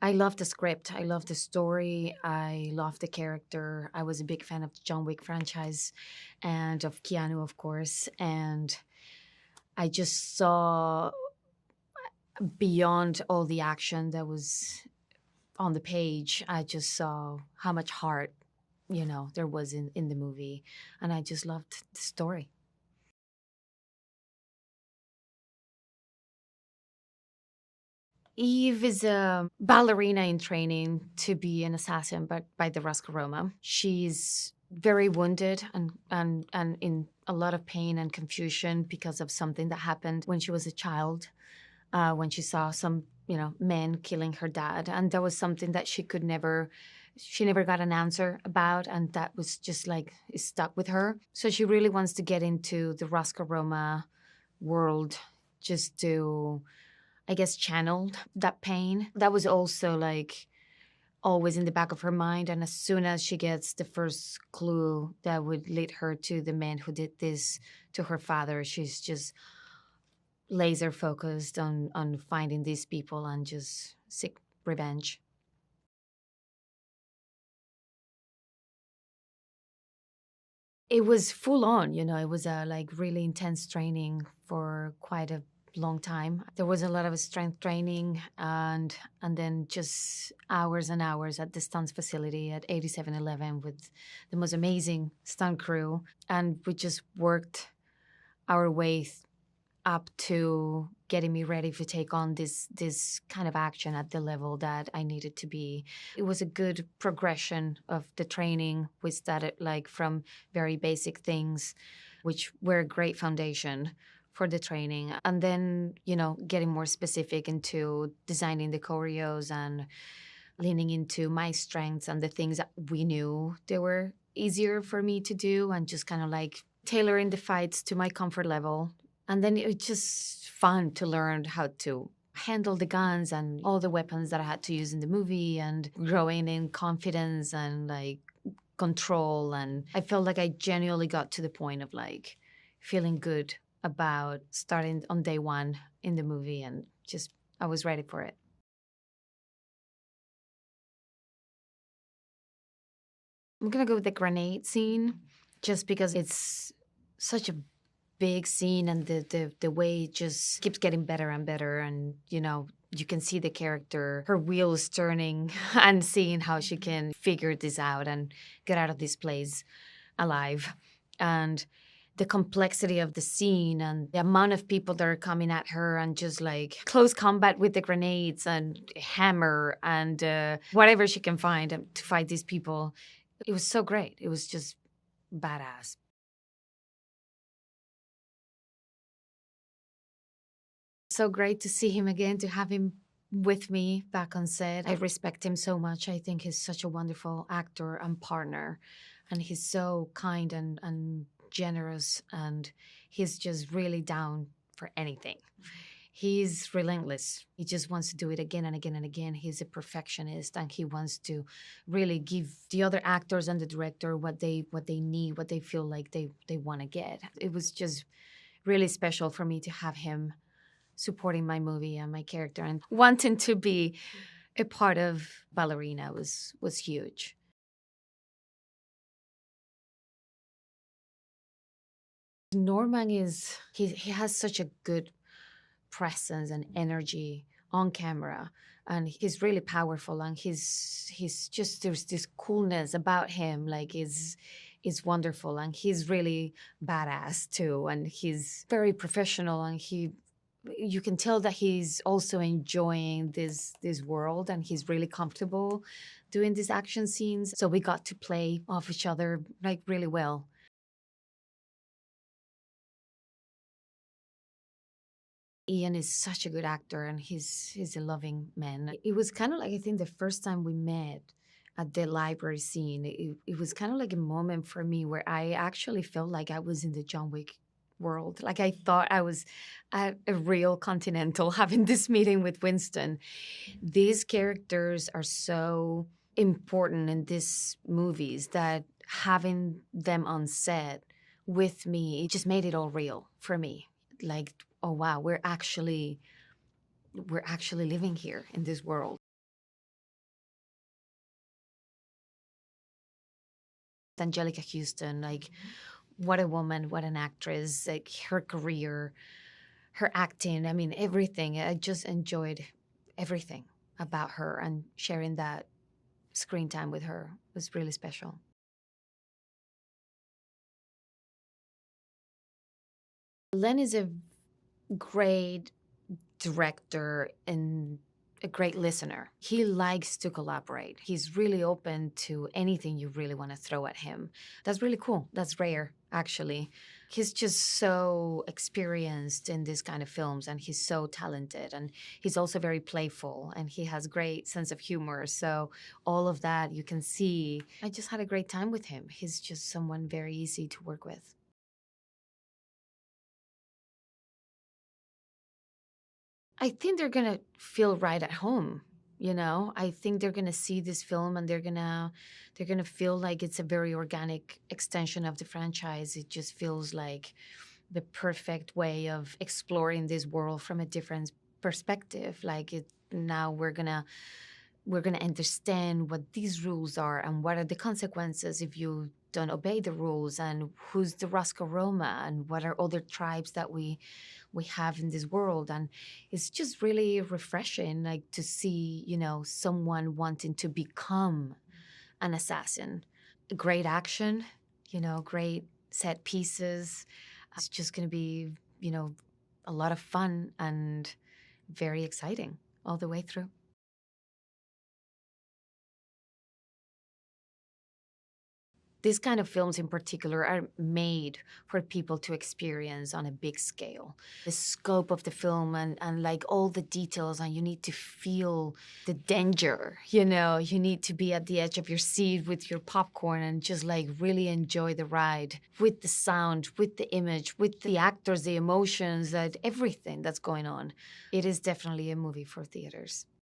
I love the script. I love the story. I love the character. I was a big fan of the John Wick franchise and of Keanu, of course. And I just saw beyond all the action that was on the page, I just saw how much heart, there was in the movie. And I just loved the story. Eve is a ballerina in training to be an assassin, but by the Ruska Roma. She's very wounded and in a lot of pain and confusion because of something that happened when she was a child, when she saw some, men killing her dad. And that was something that she never got an answer about. And that was just like, it stuck with her. So she really wants to get into the Ruska Roma world just to, I guess, channeled that pain. That was also like always in the back of her mind. And as soon as she gets the first clue that would lead her to the man who did this to her father, she's just laser focused on finding these people and just seek revenge. It was full on, it was a like really intense training for quite a long time. There was a lot of strength training and then just hours and hours at the stunts facility at 8711 with the most amazing stunt crew. And we just worked our way up to getting me ready to take on this kind of action at the level that I needed to be. It was a good progression of the training. We started like from very basic things, which were a great foundation for the training. And then, getting more specific into designing the choreos and leaning into my strengths and the things that we knew they were easier for me to do and just kind of like tailoring the fights to my comfort level. And then it was just fun to learn how to handle the guns and all the weapons that I had to use in the movie and growing in confidence and like control. And I felt like I genuinely got to the point of like feeling good about starting on day one in the movie and just I was ready for it. I'm gonna go with the grenade scene just because it's such a big scene and the way it just keeps getting better and better and you can see the character, her wheels turning and seeing how she can figure this out and get out of this place alive. And the complexity of the scene and the amount of people that are coming at her and just like close combat with the grenades and hammer and whatever she can find to fight these people. It was so great. It was just badass. So great to see him again, to have him with me back on set. I respect him so much. I think he's such a wonderful actor and partner. And he's so kind and generous. And he's just really down for anything. He's relentless. He just wants to do it again and again and again. He's a perfectionist and he wants to really give the other actors and the director what they need, what they feel like they want to get. It was just really special for me to have him supporting my movie and my character and wanting to be a part of Ballerina was huge. Norman he has such a good presence and energy on camera and he's really powerful and he's just there's this coolness about him like is wonderful and he's really badass too and he's very professional and you can tell that he's also enjoying this world and he's really comfortable doing these action scenes. So we got to play off each other like really well. Ian is such a good actor and he's a loving man. It was kind of like I think the first time we met at the library scene, it was kind of like a moment for me where I actually felt like I was in the John Wick world. Like I thought I was at a real Continental having this meeting with Winston. These characters are so important in these movies that having them on set with me, it just made it all real for me. Like, oh wow, we're actually living here in this world. Angelica Houston. Like, what a woman, what an actress, like her career, her acting. I mean, everything. I just enjoyed everything about her, and sharing that screen time with her was really special. Len is a great director and a great listener. He likes to collaborate. He's really open to anything you really want to throw at him. That's really cool. That's rare, actually. He's just so experienced in this kind of films, and he's so talented, and he's also very playful, and he has great sense of humor. So all of that you can see. I just had a great time with him. He's just someone very easy to work with. I think they're gonna feel right at home. I think they're gonna see this film, and they're gonna feel like it's a very organic extension of the franchise. It just feels like the perfect way of exploring this world from a different perspective. Like, it now we're gonna understand what these rules are, and what are the consequences if you don't obey the rules, and who's the Ruska Roma, and what are other tribes that we have in this world. And it's just really refreshing, like, to see, someone wanting to become an assassin. Great action, great set pieces. It's just going to be, a lot of fun and very exciting all the way through. These kind of films in particular are made for people to experience on a big scale. The scope of the film, and like all the details, and you need to feel the danger, you need to be at the edge of your seat with your popcorn, and just like really enjoy the ride with the sound, with the image, with the actors, the emotions, that everything that's going on. It is definitely a movie for theaters.